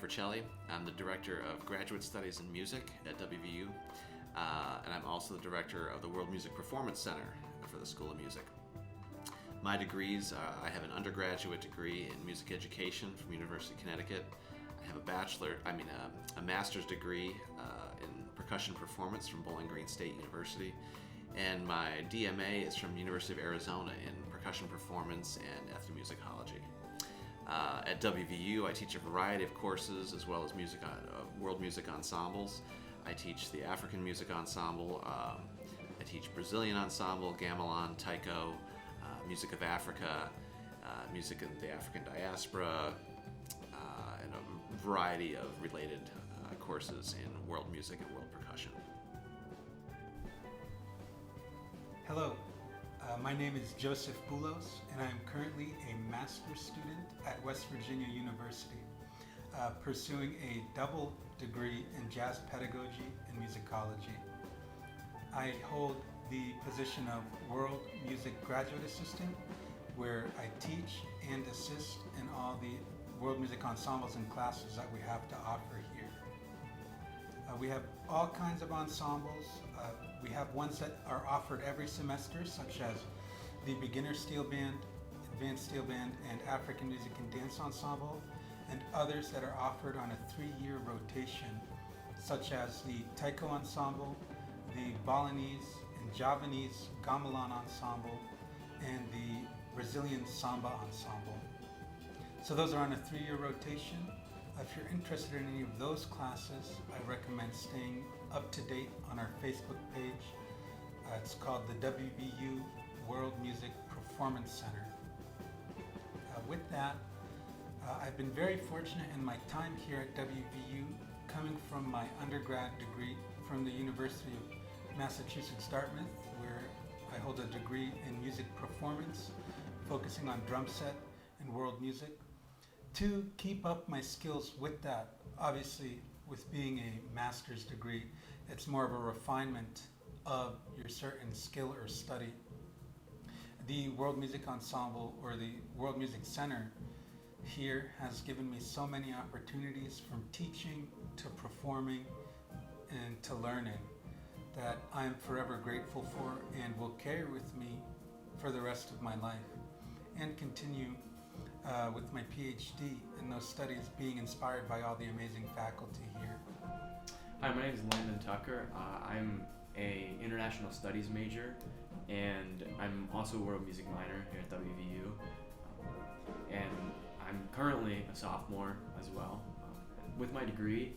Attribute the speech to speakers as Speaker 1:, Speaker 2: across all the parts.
Speaker 1: Percelli. I'm the Director of Graduate Studies in Music at WVU, and I'm also the Director of the World Music Performance Center for the School of Music. My degrees, I have an undergraduate degree in music education from University of Connecticut. I have a master's degree in percussion performance from Bowling Green State University, and my DMA is from University of Arizona in percussion performance and ethnomusicology. At WVU, I teach a variety of courses as well as world music ensembles. I teach the African Music Ensemble, I teach Brazilian Ensemble, gamelan, taiko, music of Africa, music of the African diaspora, and a variety of related courses in world music and world percussion.
Speaker 2: Hello, my name is Joseph Boulos, and I am currently a master's student at West Virginia University, pursuing a double degree in jazz pedagogy and musicology. I hold the position of World Music Graduate Assistant, where I teach and assist in all the world music ensembles and classes that we have to offer here. We have all kinds of ensembles. We have ones that are offered every semester, such as the Beginner Steel Band, Advanced Steel Band, and African Music and Dance Ensemble, and others that are offered on a 3-year rotation, such as the Taiko Ensemble, the Balinese and Javanese Gamelan Ensemble, and the Brazilian Samba Ensemble. So those are on a 3-year rotation. If you're interested in any of those classes, I recommend staying up to date on our Facebook page. It's called the WVU World Music Performance Center. With that, I've been very fortunate in my time here at WVU, coming from my undergrad degree from the University of Massachusetts Dartmouth, where I hold a degree in music performance, focusing on drum set and world music. To keep up my skills with that, obviously with being a master's degree, it's more of a refinement of your certain skill or study. The World Music Ensemble, or the World Music Center here, has given me so many opportunities from teaching to performing and to learning that I am forever grateful for and will carry with me for the rest of my life, and continue with my PhD in those studies, being inspired by all the amazing faculty here.
Speaker 3: Hi, my name is Landon Tucker. I'm a international studies major, and I'm also a world music minor here at WVU. And I'm currently a sophomore as well. With my degree,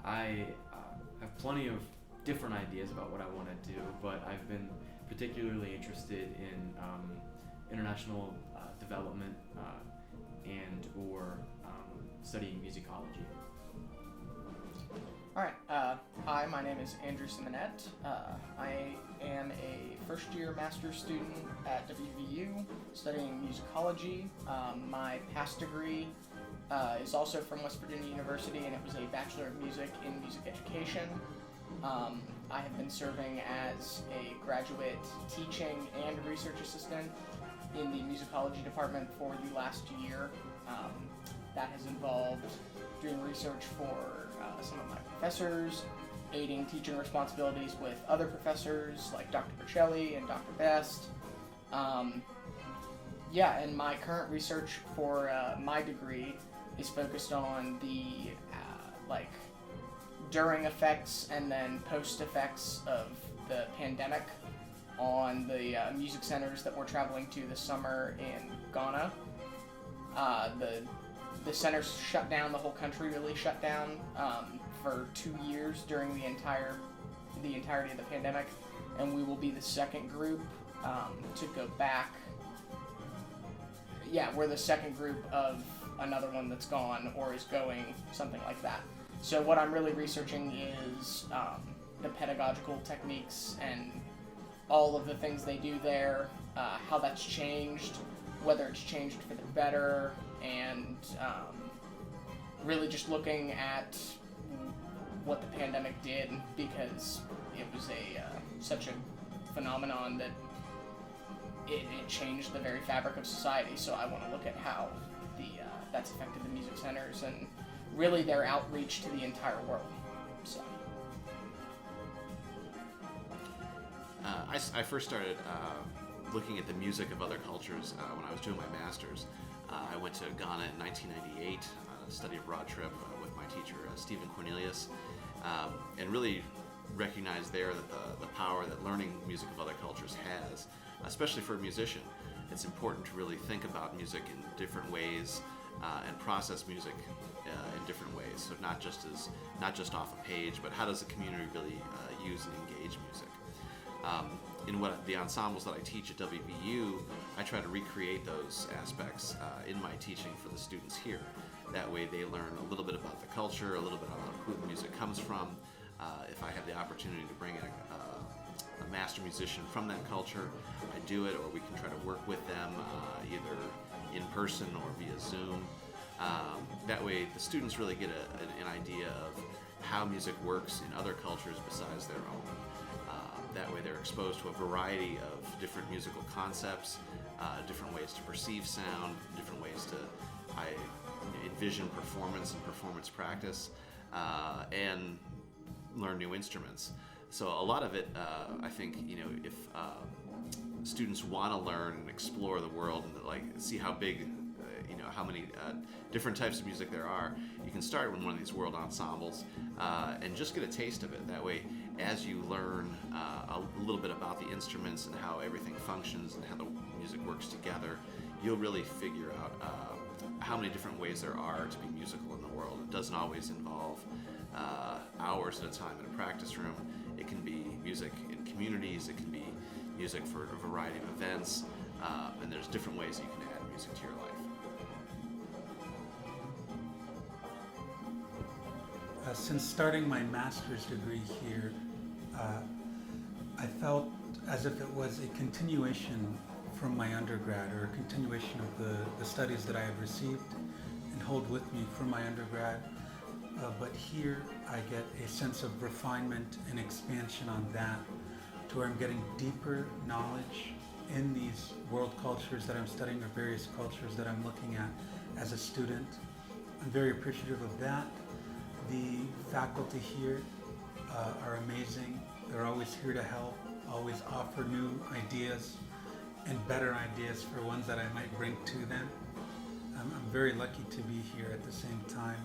Speaker 3: I have plenty of different ideas about what I want to do, but I've been particularly interested in international development and or studying musicology.
Speaker 4: All right. Hi, my name is Andrew Simonette. I am a first-year master's student at WVU studying musicology. My past degree is also from West Virginia University, and it was a Bachelor of Music in Music Education. I have been serving as a graduate teaching and research assistant in the musicology department for the last year. That has involved doing research for some of my professors, aiding teaching responsibilities with other professors like Dr. Percelli and Dr. Best. And my current research for my degree is focused on the during effects and then post effects of the pandemic on the music centers that we're traveling to this summer in Ghana. The centers shut down, the whole country really shut down for 2 years during the entirety of the pandemic, and we will be the second group to go back. Yeah, we're the second group of another one that's gone or is going, something like that. So what I'm really researching is the pedagogical techniques and all of the things they do there, how that's changed, whether it's changed for the better, and really just looking at what the pandemic did, because it was such a phenomenon that it changed the very fabric of society. So I want to look at how that's affected the music centers and really their outreach to the entire world. So.
Speaker 1: I first started looking at the music of other cultures when I was doing my master's. I went to Ghana in 1998, a study abroad trip with my teacher, Stephen Cornelius, and really recognized there that the power that learning music of other cultures has, especially for a musician. It's important to really think about music in different ways and process music in different ways. So not just off a page, but how does the community really use and engage music? In what the ensembles that I teach at WVU, I try to recreate those aspects in my teaching for the students here. That way they learn a little bit about the culture, a little bit about who the music comes from. If I have the opportunity to bring in a master musician from that culture, I do it, or we can try to work with them either in person or via Zoom. That way the students really get an idea of how music works in other cultures besides their own. That way they're exposed to a variety of different musical concepts, different ways to perceive sound, different ways to envision performance and performance practice, and learn new instruments. So a lot of it, I think, if students want to learn and explore the world and see how big, how many different types of music there are, you can start with one of these world ensembles and just get a taste of it. That way, as you learn a little bit about the instruments and how everything functions and how the music works together, you'll really figure out how many different ways there are to be musical in the world. It doesn't always involve hours at a time in a practice room. It can be music in communities, it can be music for a variety of events, and there's different ways you can add music to your life.
Speaker 2: Since starting my master's degree here, I felt as if it was a continuation from my undergrad, or a continuation of the studies that I had received and hold with me from my undergrad. But here I get a sense of refinement and expansion on that, to where I'm getting deeper knowledge in these world cultures that I'm studying, or various cultures that I'm looking at as a student. I'm very appreciative of that. The faculty here are amazing. They're always here to help, always offer new ideas and better ideas for ones that I might bring to them. I'm very lucky to be here at the same time.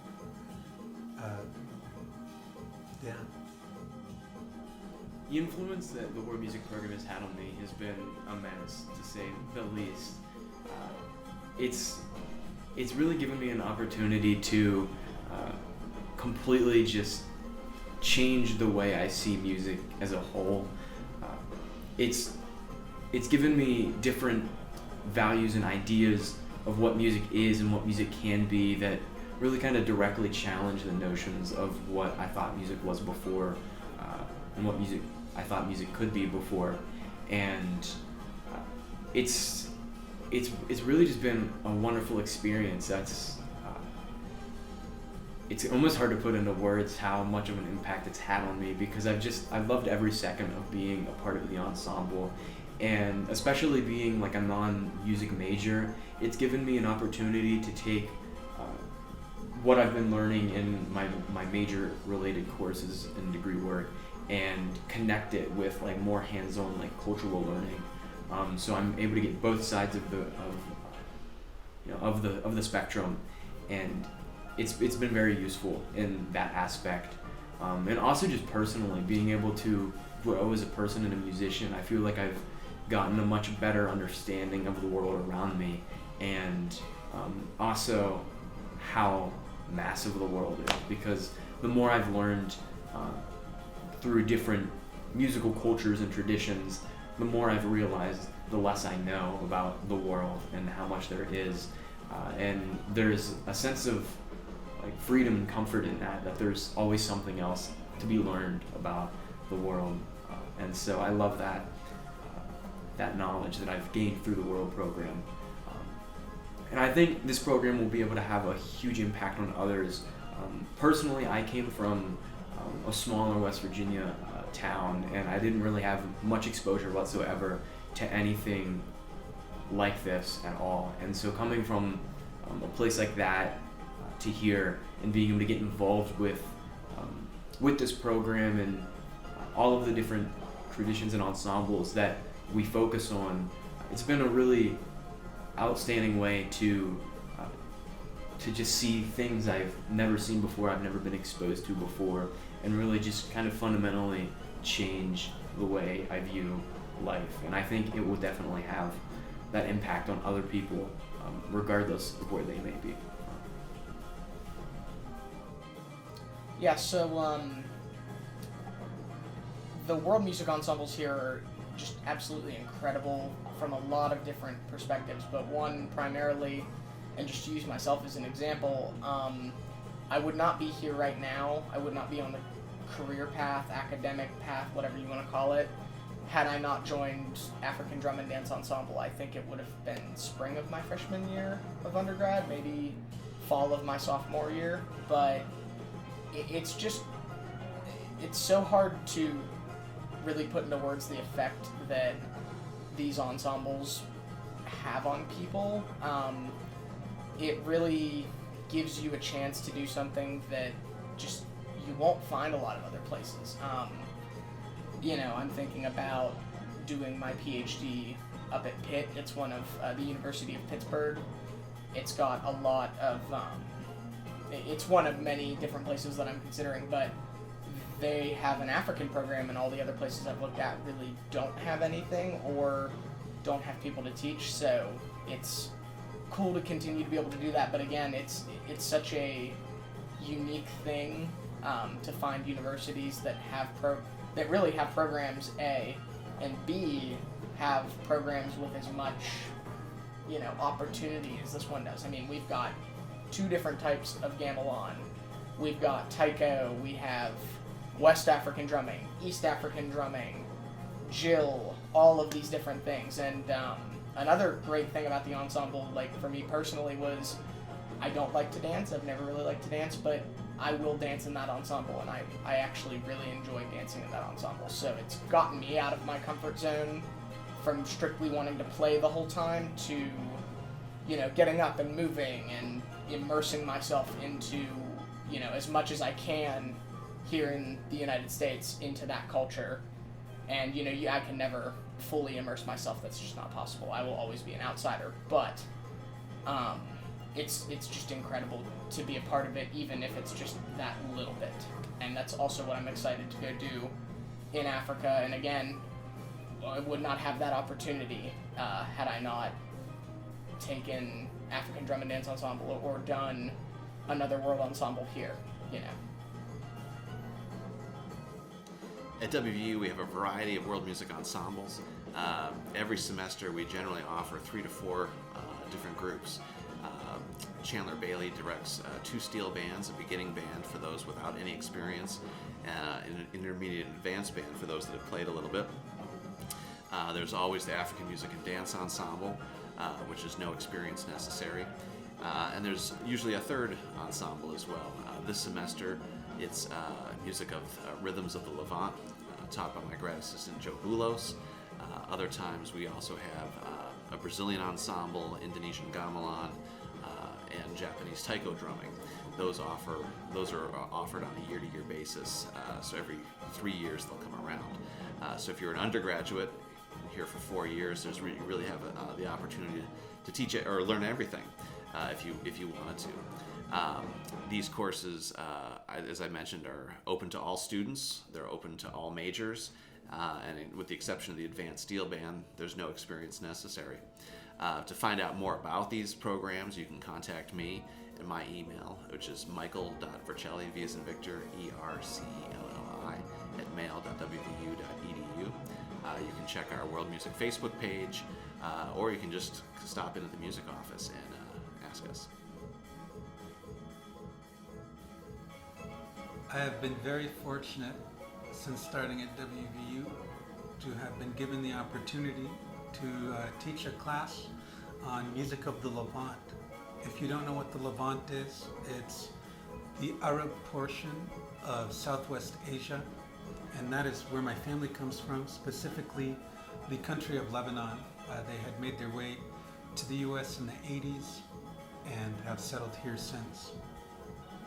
Speaker 2: Yeah.
Speaker 3: The influence that the world music program has had on me has been immense, to say the least. It's really given me an opportunity to completely just change the way I see music as a whole. It's given me different values and ideas of what music is and what music can be that really kind of directly challenge the notions of what I thought music was before, and what music I thought music could be before. And it's really just been a wonderful experience. It's almost hard to put into words how much of an impact it's had on me, because I've loved every second of being a part of the ensemble, and especially being like a non-music major, it's given me an opportunity to take what I've been learning in my major related courses and degree work and connect it with like more hands-on like cultural learning. So I'm able to get both sides of the spectrum, and it's been very useful in that aspect. And also just personally being able to grow as a person and a musician, I feel like I've gotten a much better understanding of the world around me, and also how massive the world is, because the more I've learned through different musical cultures and traditions, the more I've realized the less I know about the world and how much there is. And there's a sense of like freedom and comfort in that there's always something else to be learned about the world. And so I love that knowledge that I've gained through the World program. And I think this program will be able to have a huge impact on others. Personally, I came from a smaller West Virginia town, and I didn't really have much exposure whatsoever to anything like this at all. And so coming from a place like that to hear, and being able to get involved with this program and all of the different traditions and ensembles that we focus on. It's been a really outstanding way to just see things I've never seen before, I've never been exposed to before, and really just kind of fundamentally change the way I view life. And I think it will definitely have that impact on other people, regardless of where they may be.
Speaker 4: Yeah, so the world music ensembles here are just absolutely incredible from a lot of different perspectives, but one primarily, and just to use myself as an example, I would not be here right now, I would not be on the career path, academic path, whatever you want to call it, had I not joined African Drum and Dance Ensemble. I think it would have been spring of my freshman year of undergrad, maybe fall of my sophomore year, but it's so hard to really put into words the effect that these ensembles have on people. It really gives you a chance to do something that just you won't find a lot of other places. I'm thinking about doing my PhD up at Pitt. It's one of the University of Pittsburgh. It's got a lot of, it's one of many different places that I'm considering, but they have an African program, and all the other places I've looked at really don't have anything or don't have people to teach, so it's cool to continue to be able to do that. But again, it's such a unique thing to find universities that that really have programs, A, and B, have programs with as much opportunity as this one does. I mean, we've got 2 different types of gamelan. We've got taiko, we have West African drumming, East African drumming, Jill, all of these different things. And another great thing about the ensemble, like for me personally, was I don't like to dance. I've never really liked to dance, but I will dance in that ensemble, and I actually really enjoy dancing in that ensemble. So it's gotten me out of my comfort zone from strictly wanting to play the whole time to, getting up and moving and immersing myself into, as much as I can here in the United States into that culture. And, I can never fully immerse myself. That's just not possible. I will always be an outsider. But it's just incredible to be a part of it, even if it's just that little bit. And that's also what I'm excited to go do in Africa. And again, I would not have that opportunity had I not taken African Drum and Dance Ensemble or done another world ensemble here,
Speaker 1: At WVU, we have a variety of world music ensembles. Every semester, we generally offer 3 to 4 different groups. Chandler Bailey directs 2 steel bands, a beginning band for those without any experience, and an intermediate and advanced band for those that have played a little bit. There's always the African Music and Dance Ensemble, which is no experience necessary. And there's usually a 3rd ensemble as well. This semester, it's music of Rhythms of the Levant, taught by my grad assistant Joe Bulos. Other times we also have a Brazilian ensemble, Indonesian gamelan, and Japanese taiko drumming. Those are offered on a year-to-year basis, so every 3 years they'll come around. So if you're an undergraduate here for 4 years, you really have the opportunity to teach it or learn everything if you wanted to. These courses, as I mentioned, are open to all students. They're open to all majors, and with the exception of the advanced steel band, there's no experience necessary. To find out more about these programs, you can contact me at my email, which is michael.vercelli, V as in Victor, ERCELLI, at mail.wvu.edu. You can check our World Music Facebook page, or you can just stop in at the music office and ask us.
Speaker 2: I have been very fortunate since starting at WVU to have been given the opportunity to teach a class on music of the Levant. If you don't know what the Levant is, it's the Arab portion of Southwest Asia, and that is where my family comes from, specifically the country of Lebanon. They had made their way to the U.S. in the 80s and have settled here since.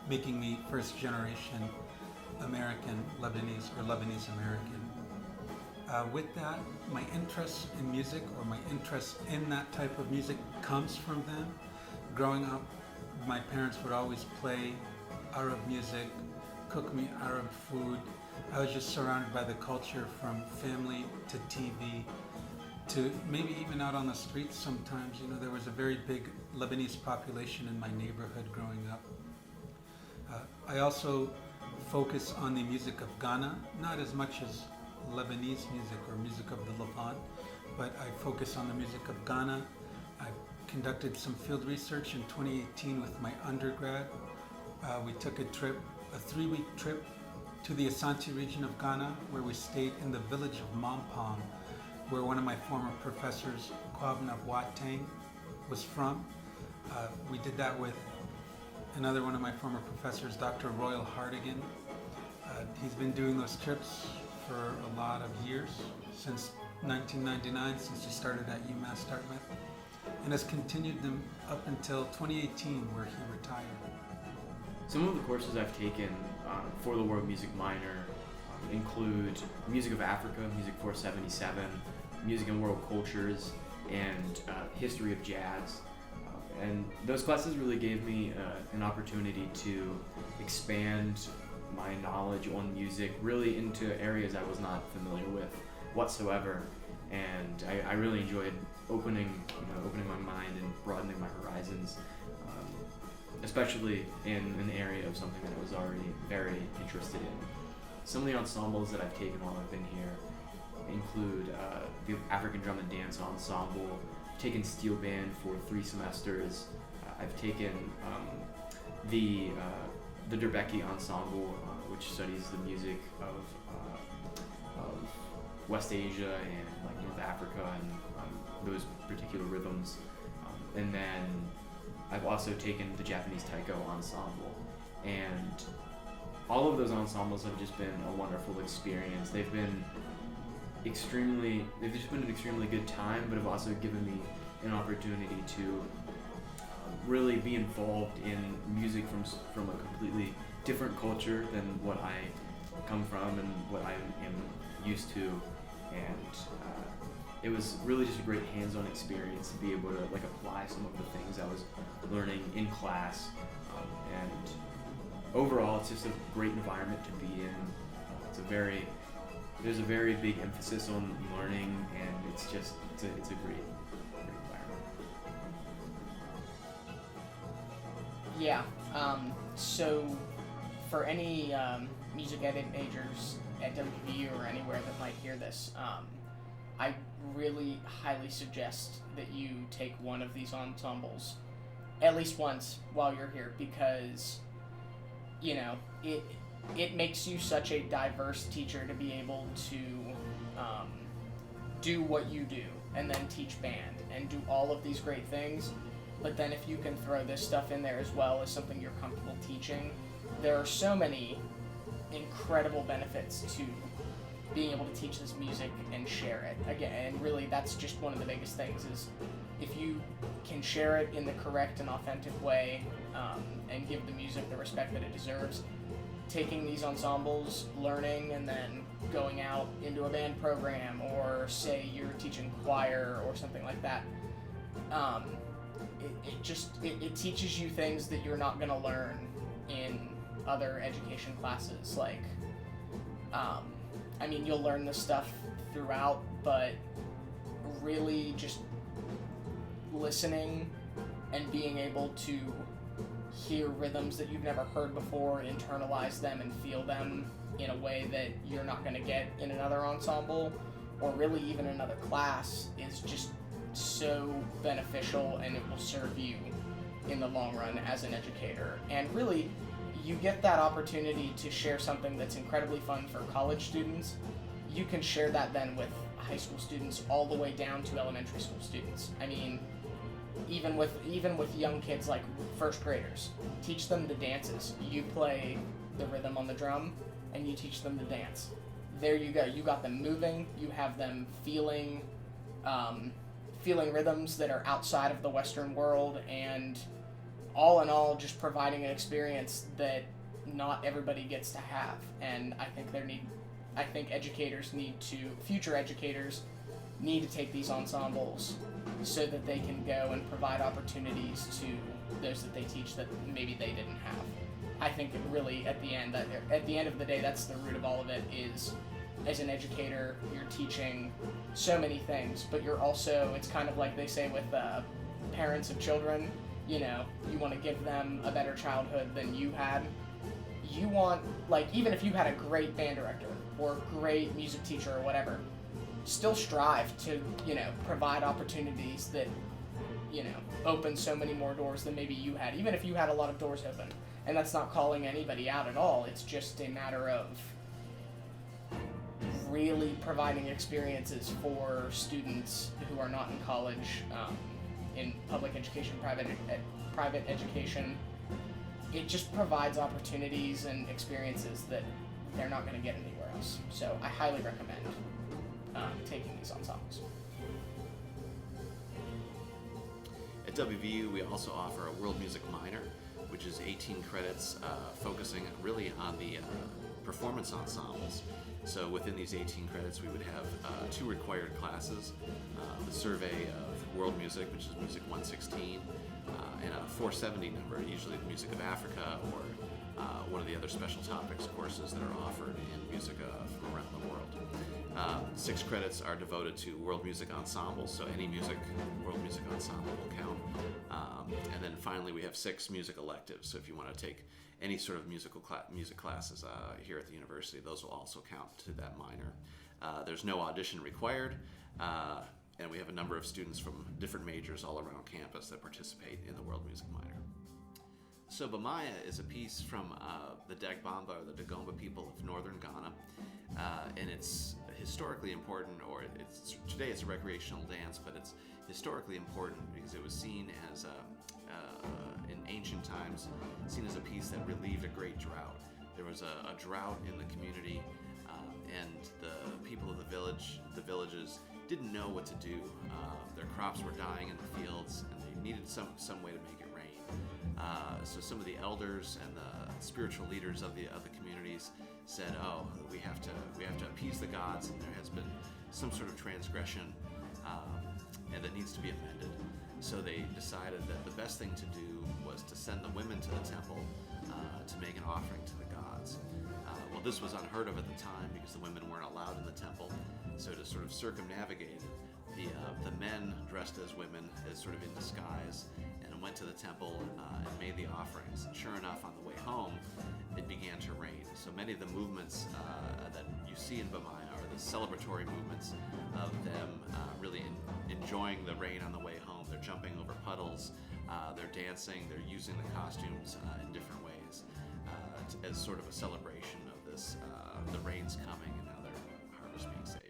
Speaker 2: making me first generation American Lebanese or Lebanese American. With that, my interest in music, or my interest in that type of music, comes from them. Growing up, my parents would always play Arab music, cook me Arab food. I was just surrounded by the culture, from family to TV to maybe even out on the streets sometimes. You know, there was a very big Lebanese population in my neighborhood growing up. I also focus on the music of Ghana, not as much as Lebanese music or music of the Levant, but I focus on the music of Ghana. I conducted some field research in 2018 with my undergrad. We took a 3-week trip to the Asante region of Ghana, where we stayed in the village of Mampong, where one of my former professors, Kwabena Boateng, was from. We did that with another one of my former professors, Dr. Royal Hardigan. He's been doing those trips for a lot of years, since 1999, since he started at UMass Dartmouth, and has continued them up until 2018, where he retired.
Speaker 3: Some of the courses I've taken for the World Music minor include Music of Africa, Music 477, Music and World Cultures, and History of Jazz. And those classes really gave me an opportunity to expand my knowledge on music really into areas I was not familiar with whatsoever. And I really enjoyed opening my mind and broadening my horizons, especially in an area of something that I was already very interested in. Some of the ensembles that I've taken while I've been here include the African Drum and Dance Ensemble. I've taken steel band for 3 semesters. I've taken the Derbeki Ensemble, which studies the music of West Asia and like North Africa and those particular rhythms. And then I've also taken the Japanese Taiko Ensemble, and all of those ensembles have just been a wonderful experience. They've just been an extremely good time, but have also given me an opportunity to really be involved in music from a completely different culture than what I come from and what I am used to. And it was really just a great hands-on experience to be able to like apply some of the things I was learning in class. And overall, it's just a great environment to be in. There's a very big emphasis on learning, and it's a great environment.
Speaker 4: Yeah. So for any music edit majors at WVU or anywhere that might hear this, I really highly suggest that you take one of these ensembles at least once while you're here, because you know it makes you such a diverse teacher to be able to do what you do and then teach band and do all of these great things. But then if you can throw this stuff in there as well as something you're comfortable teaching, there are so many incredible benefits to being able to teach this music and share it. Again, and really that's just one of the biggest things, is if you can share it in the correct and authentic way, and give the music the respect that it deserves, taking these ensembles, learning, and then going out into a band program, or say you're teaching choir or something like that, it teaches you things that you're not going to learn in other education classes. Like, I mean, you'll learn this stuff throughout, but really just listening and being able to hear rhythms that you've never heard before, internalize them and feel them in a way that you're not going to get in another ensemble or really even another class is just so beneficial, and it will serve you in the long run as an educator. And really, you get that opportunity to share something that's incredibly fun for college students. You can share that then with high school students all the way down to elementary school students. I mean, even with young kids like first graders, teach them the dances. You play the rhythm on the drum and you teach them the dance. There you go. You got them moving. You have them feeling rhythms that are outside of the Western world, and all in all, just providing an experience that not everybody gets to have. And I think future educators need to take these ensembles so that they can go and provide opportunities to those that they teach that maybe they didn't have. I think that really at the end of the day, that's the root of all of it is, as an educator, you're teaching so many things, but you're also, it's kind of like they say with parents of children, you know, you want to give them a better childhood than you had. You want, like, even if you had a great band director or great music teacher or whatever, still strive to, you know, provide opportunities that, you know, open so many more doors than maybe you had, even if you had a lot of doors open. And that's not calling anybody out at all. It's just a matter of really providing experiences for students who are not in college, in public education, private education. It just provides opportunities and experiences that they're not going to get anywhere else. So I highly recommend taking these ensembles.
Speaker 1: At WVU, we also offer a world music minor, which is 18 credits focusing really on the performance ensembles. So within these 18 credits, we would have 2 required classes, the survey of world music, which is Music 116, and a 470 number, usually the music of Africa or one of the other special topics courses that are offered in music from around the world. 6 credits are devoted to world music ensembles, so any world music ensemble will count. And then finally we have 6 music electives, so if you want to take any sort of music classes here at the university, those will also count to that minor. There's no audition required, and we have a number of students from different majors all around campus that participate in the world music minor. So Bamaya is a piece from the Dagbamba, or the Dagomba people of northern Ghana, and it's historically important, or today it's a recreational dance, but it's historically important because it was seen as, in ancient times, seen as a piece that relieved a great drought. There was a drought in the community, and the people of the villages didn't know what to do. Their crops were dying in the fields, and they needed some way to make it rain. So some of the elders and the spiritual leaders of the communities said, "Oh, we have to appease the gods, and there has been some sort of transgression, and that needs to be amended." So they decided that the best thing to do was to send the women to the temple to make an offering to the gods. Well, this was unheard of at the time because the women weren't allowed in the temple. So to sort of circumnavigate it, the men dressed as women, as sort of in disguise, and went to the temple and made the offerings. And sure enough, on the way home, it began to rain. So many of the movements that you see in Bamaya are the celebratory movements of them really enjoying the rain on the way home. They're jumping over puddles, they're dancing, they're using the costumes in different ways as sort of a celebration of this, the rain's coming and now their harvest being saved.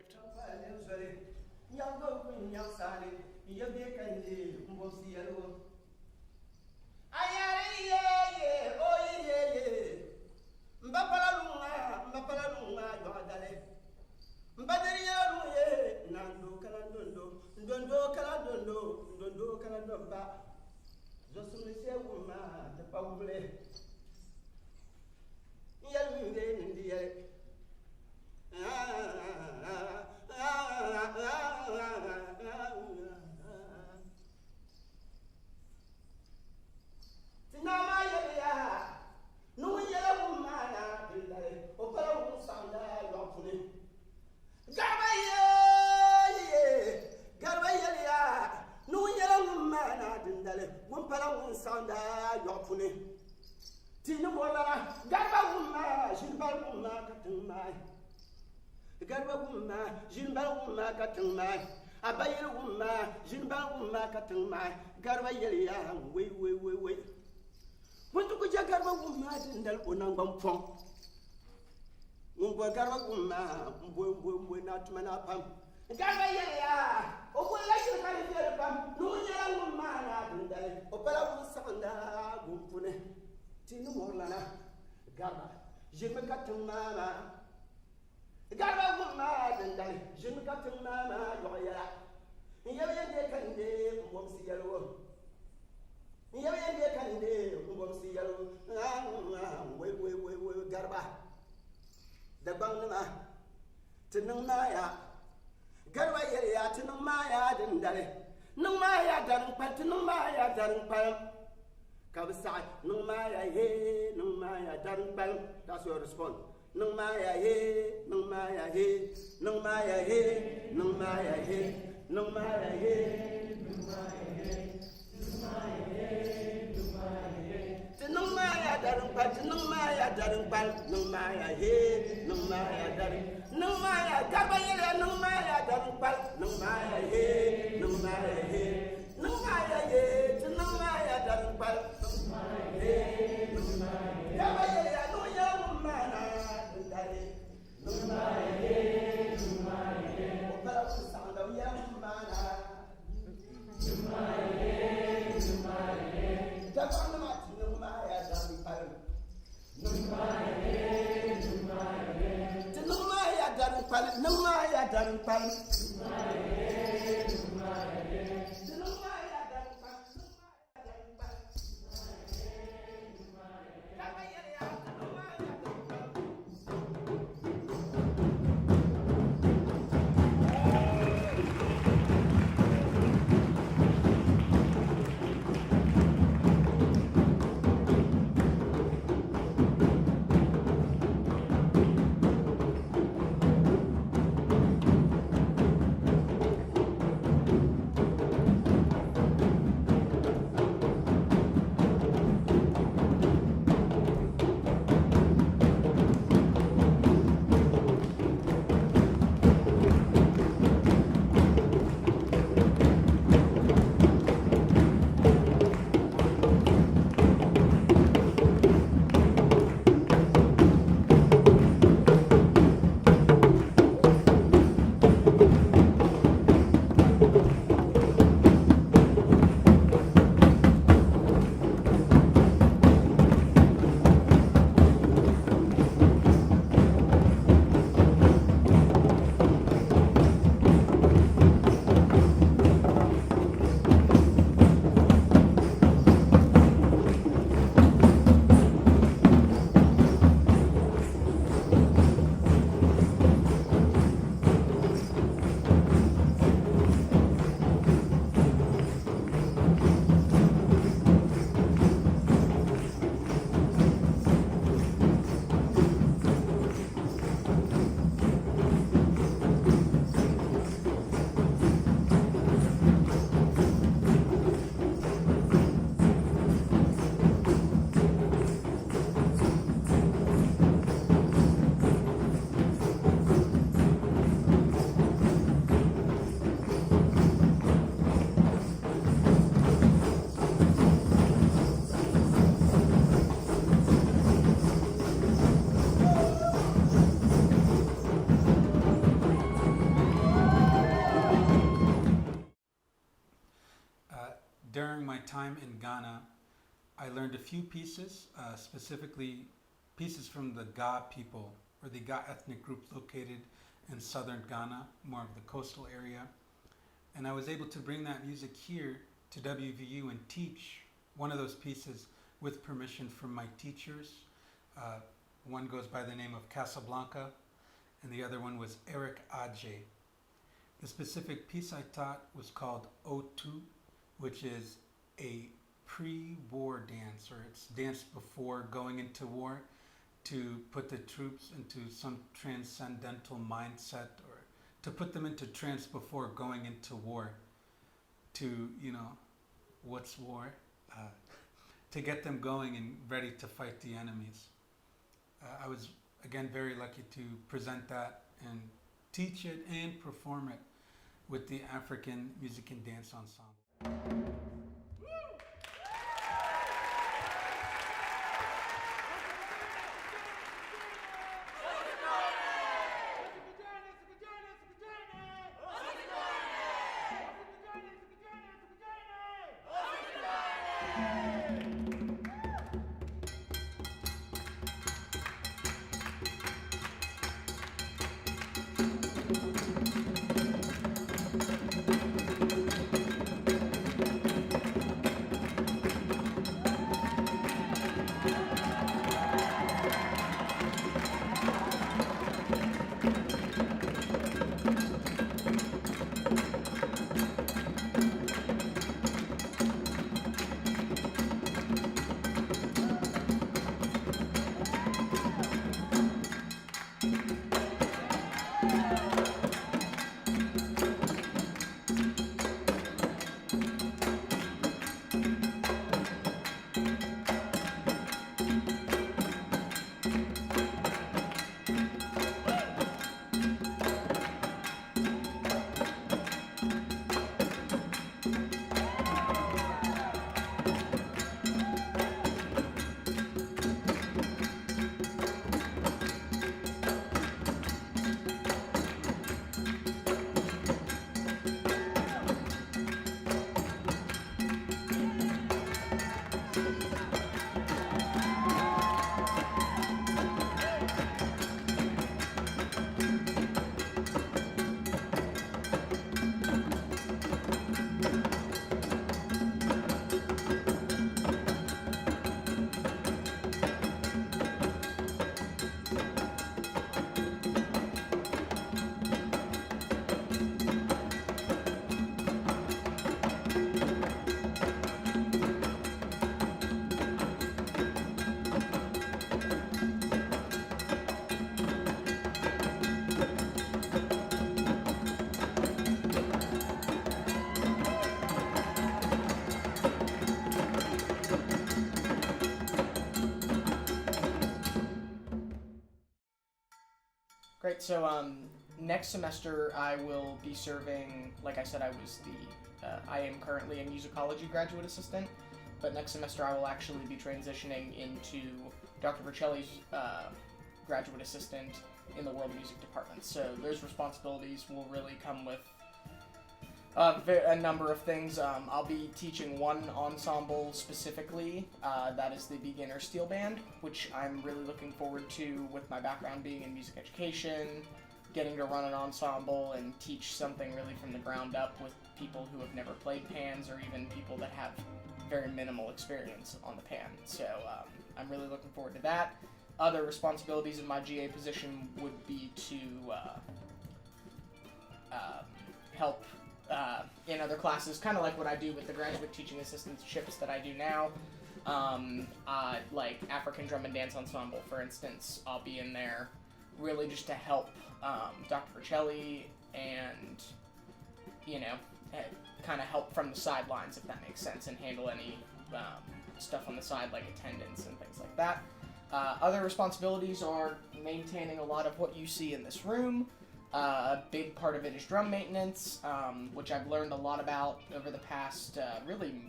Speaker 5: garba da bangnima ti niŋ maaya garba yɛliya ti niŋ maaya dindali niŋ maaya darin kpal ti niŋ maaya darin kpalim ka bi saɣi niŋ maaya hee niŋ maaya darin kpalim. That's your response. Niŋ maaya hee niŋ maaya hee niŋ maaya hee niŋ maaya hee niŋ maaya hee niŋ maaya hee niŋ maaya hee niŋ maaya hee ti niŋ maaya darin kpal ti niŋ maaya darin kpal niŋ maaya hee niŋ maaya darin niŋ maaya garba yɛliya niŋ maaya darin kpal niŋ maaya hee niŋ maaya hee niŋ maaya hee ti niŋ maaya darin kpal niŋ maaya hee niŋ maaya hee garba yɛliya niŋ yɛla niŋ maana dindali niŋ maaya hee niŋ maaya hee o pala ku saɣinda o yɛla niŋ maana niŋ maaya hee niŋ maaya hee dabaɣinima ti niŋ maaya darin kpal niŋ maaya hee niŋ maaya hee ti niŋ maaya darin kpal niŋ maaya darin kpal niŋ maaya hee niŋ maaya hee ti niŋ maaya darin kpal niŋ maaya darin kpal niŋ maaya hee niŋ maaya hee garba yɛliya ti niŋ maaya darin kpal.
Speaker 2: During my time in Ghana, I learned a few pieces, specifically pieces from the Ga people, or the Ga ethnic group located in southern Ghana, more of the coastal area. And I was able to bring that music here to WVU and teach one of those pieces with permission from my teachers. One goes by the name of Casablanca, and the other one was Eric Adje. The specific piece I taught was called O2, which is a pre-war dance, or it's danced before going into war to put the troops into some transcendental mindset, or to put them into trance before going into war. To, what's war? To get them going and ready to fight the enemies. I was, again, very lucky to present that and teach it and perform it with the African Music and Dance Ensemble.
Speaker 4: Great. So next semester I will be serving. Like I said, I am currently a musicology graduate assistant, but next semester I will actually be transitioning into Dr. Vercelli's graduate assistant in the world music department. So those responsibilities will really come with a number of things. I'll be teaching one ensemble specifically, that is the beginner steel band, which I'm really looking forward to with my background being in music education, getting to run an ensemble and teach something really from the ground up with people who have never played pans or even people that have very minimal experience on the pan. So I'm really looking forward to that. Other responsibilities in my GA position would be to help in other classes, kind of like what I do with the graduate teaching assistantships that I do now. Like African Drum and Dance Ensemble, for instance, I'll be in there really just to help Dr. Vercelli and, kind of help from the sidelines, if that makes sense, and handle any stuff on the side like attendance and things like that. Other responsibilities are maintaining a lot of what you see in this room. A big part of it is drum maintenance, which I've learned a lot about over the past really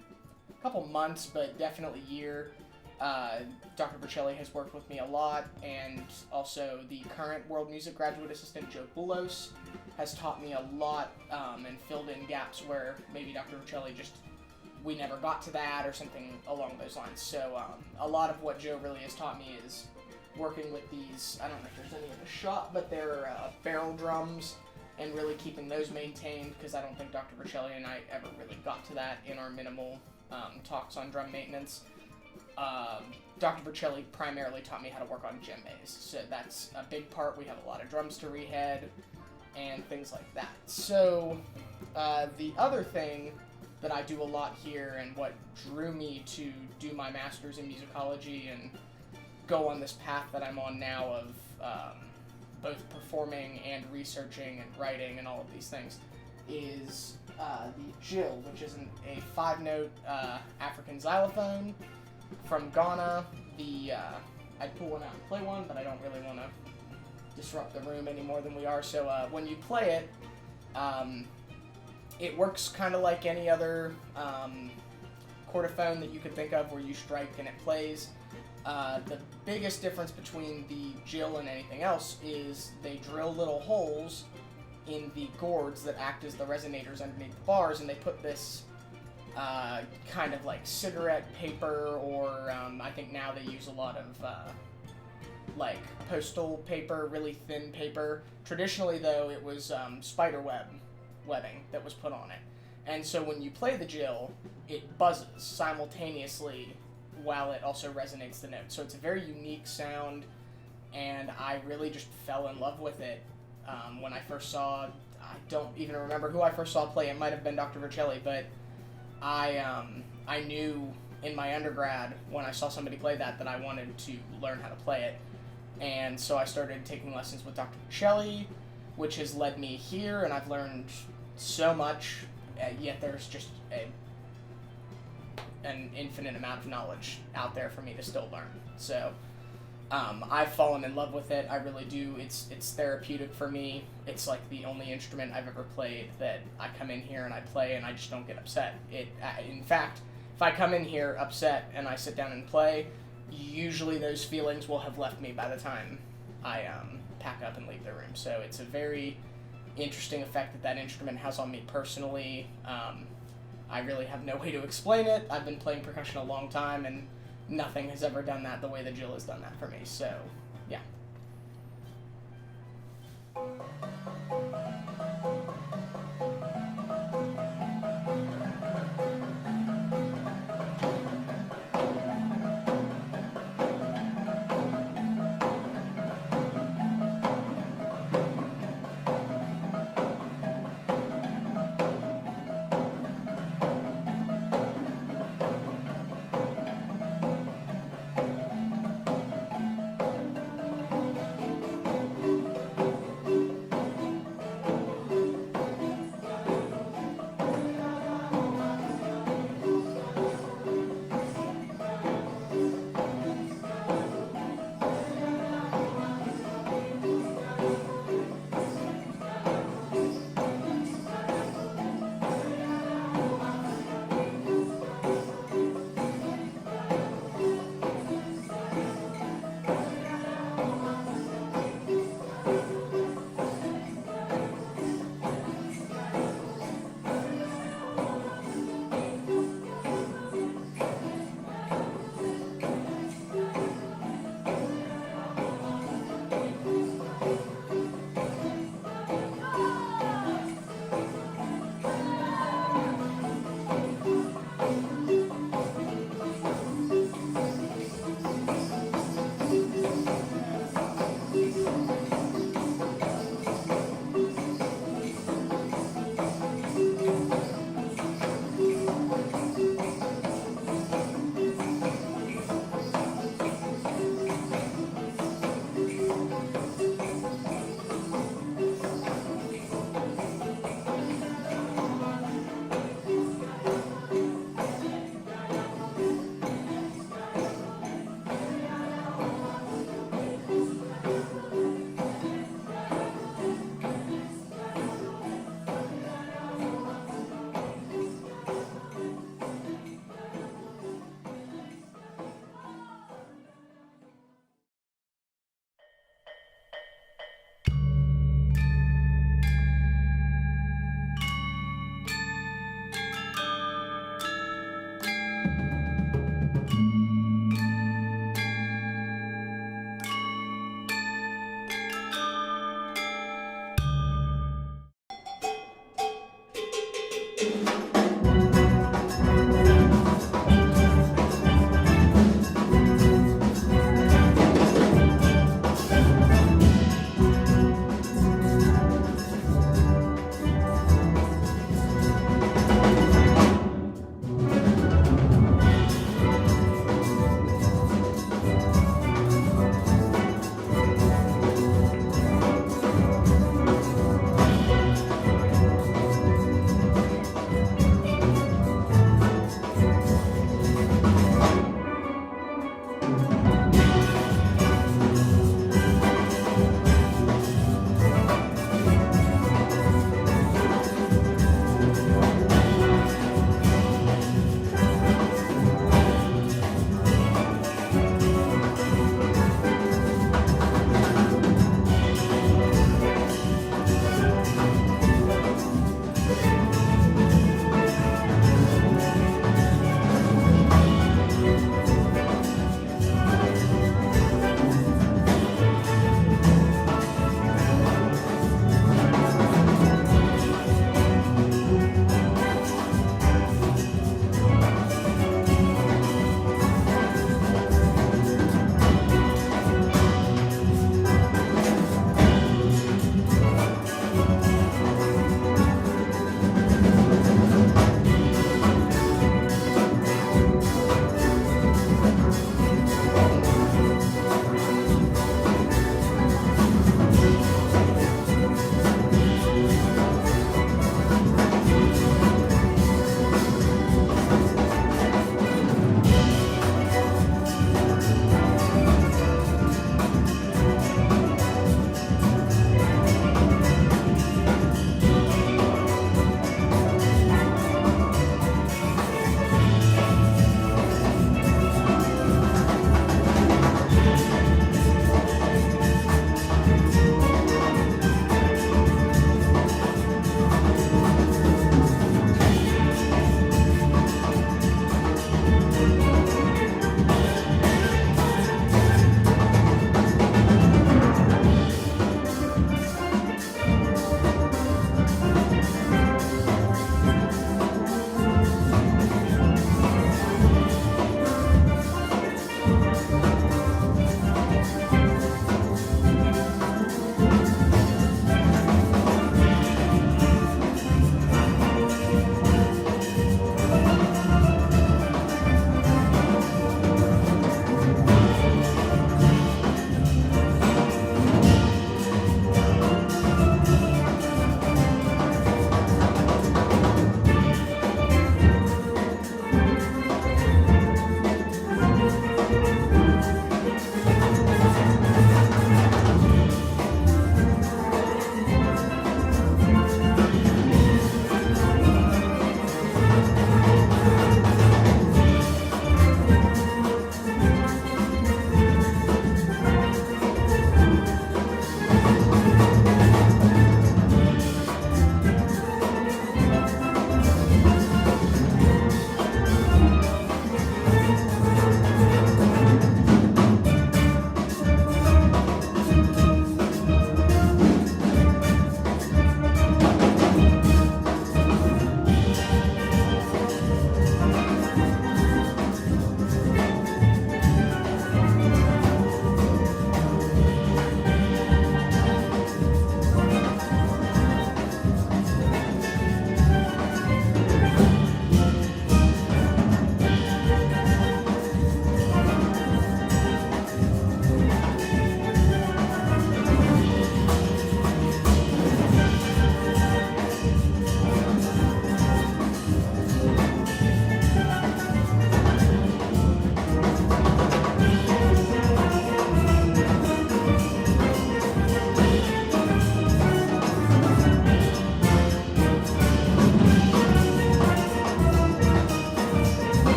Speaker 4: couple months, but definitely year. Dr. Vercelli has worked with me a lot, and also the current world music graduate assistant, Joe Boulos, has taught me a lot and filled in gaps where maybe Dr. Vercelli we never got to that or something along those lines. So a lot of what Joe really has taught me is working with these, I don't know if there's any in the shop, but they're barrel drums, and really keeping those maintained, because I don't think Dr. Vercelli and I ever really got to that in our minimal talks on drum maintenance. Dr. Vercelli primarily taught me how to work on djembes, so that's a big part. We have a lot of drums to rehead and things like that. So the other thing that I do a lot here, and what drew me to do my master's in musicology and go on this path that I'm on now of both performing and researching and writing and all of these things, is the Jill, which is a 5-note African xylophone from Ghana. I'd pull one out and play one, but I don't really want to disrupt the room any more than we are. So when you play it, it works kind of like any other chordophone that you could think of, where you strike and it plays. The biggest difference between the Jill and anything else is they drill little holes in the gourds that act as the resonators underneath the bars, and they put this kind of like cigarette paper, or I think now they use a lot of like postal paper, really thin paper. Traditionally, though, it was spider webbing that was put on it. And so when you play the Jill, it buzzes simultaneously while it also resonates the note. So it's a very unique sound, and I really just fell in love with it when I first saw, I don't even remember who I first saw play. It might have been Dr. Vercelli, but I knew in my undergrad when I saw somebody play that I wanted to learn how to play it. And so I started taking lessons with Dr. Vercelli, which has led me here, and I've learned so much, yet there's just an infinite amount of knowledge out there for me to still learn. So I've fallen in love with it. I really do. It's therapeutic for me. It's like the only instrument I've ever played that I come in here and I play and I just don't get upset. In fact, if I come in here upset and I sit down and play, usually those feelings will have left me by the time I pack up and leave the room. So it's a very interesting effect that instrument has on me personally. I really have no way to explain it. I've been playing percussion a long time, and nothing has ever done that the way the Jill has done that for me. So, yeah.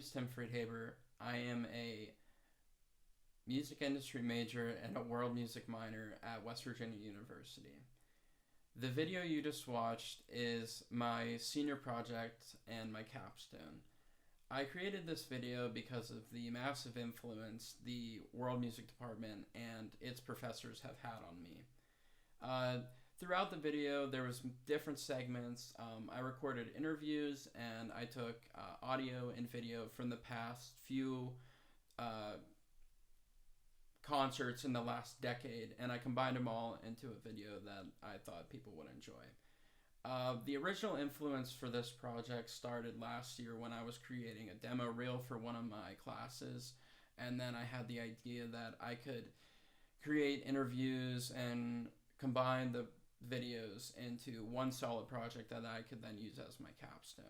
Speaker 6: is Tim Friedhaber. I am a music industry major and a world music minor at West Virginia University. The video you just watched is my senior project and my capstone. I created this video because of the massive influence the world music department and its professors have had on me. Throughout the video, there was different segments. I recorded interviews and I took audio and video from the past few concerts in the last decade, and I combined them all into a video that I thought people would enjoy. The original influence for this project started last year when I was creating a demo reel for one of my classes, and then I had the idea that I could create interviews and combine the videos into one solid project that I could then use as my capstone.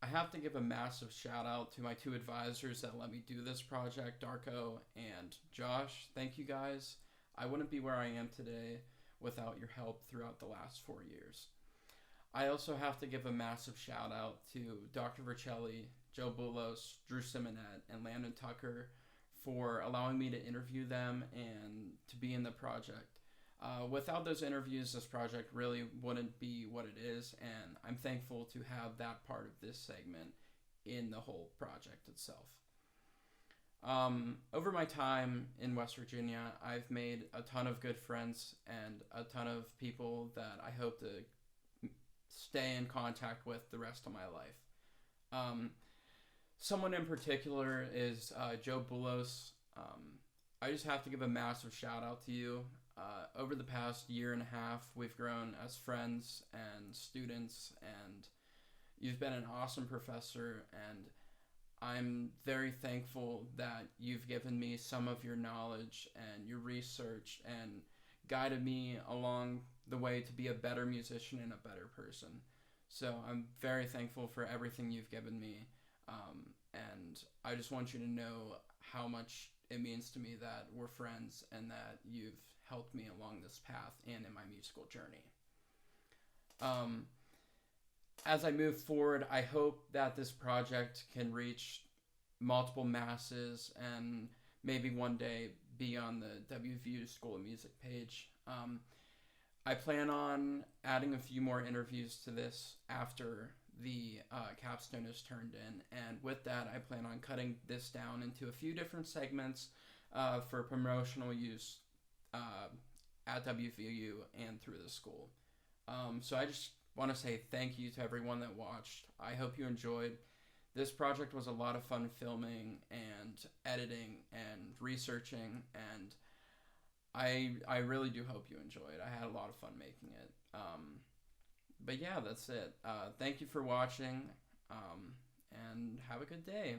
Speaker 6: I have to give a massive shout out to my two advisors that let me do this project, Darko and Josh. Thank you guys. I wouldn't be where I am today without your help throughout the last 4 years. I also have to give a massive shout out to Dr. Vercelli, Joe Boulos, Drew Simonet, and Landon Tucker for allowing me to interview them and to be in the project. Without those interviews, this project really wouldn't be what it is, and I'm thankful to have that part of this segment in the whole project itself. Over my time in West Virginia, I've made a ton of good friends and a ton of people that I hope to stay in contact with the rest of my life. Someone in particular is Joe Boulos. I just have to give a massive shout out to you. Over the past year and a half, we've grown as friends and students, and you've been an awesome professor, and I'm very thankful that you've given me some of your knowledge and your research and guided me along the way to be a better musician and a better person. So I'm very thankful for everything you've given me, and I just want you to know how much it means to me that we're friends and that you've helped me along this path and in my musical journey. As I move forward, I hope that this project can reach multiple masses and maybe one day be on the WVU School of Music page. I plan on adding a few more interviews to this after the capstone is turned in, and with that, I plan on cutting this down into a few different segments for promotional use at WVU and through the school. So I just want to say thank you to everyone that watched. I hope you enjoyed. This project was a lot of fun filming and editing and researching, and I really do hope you enjoyed. I had a lot of fun making it. But yeah, that's it. Thank you for watching, and have a good day.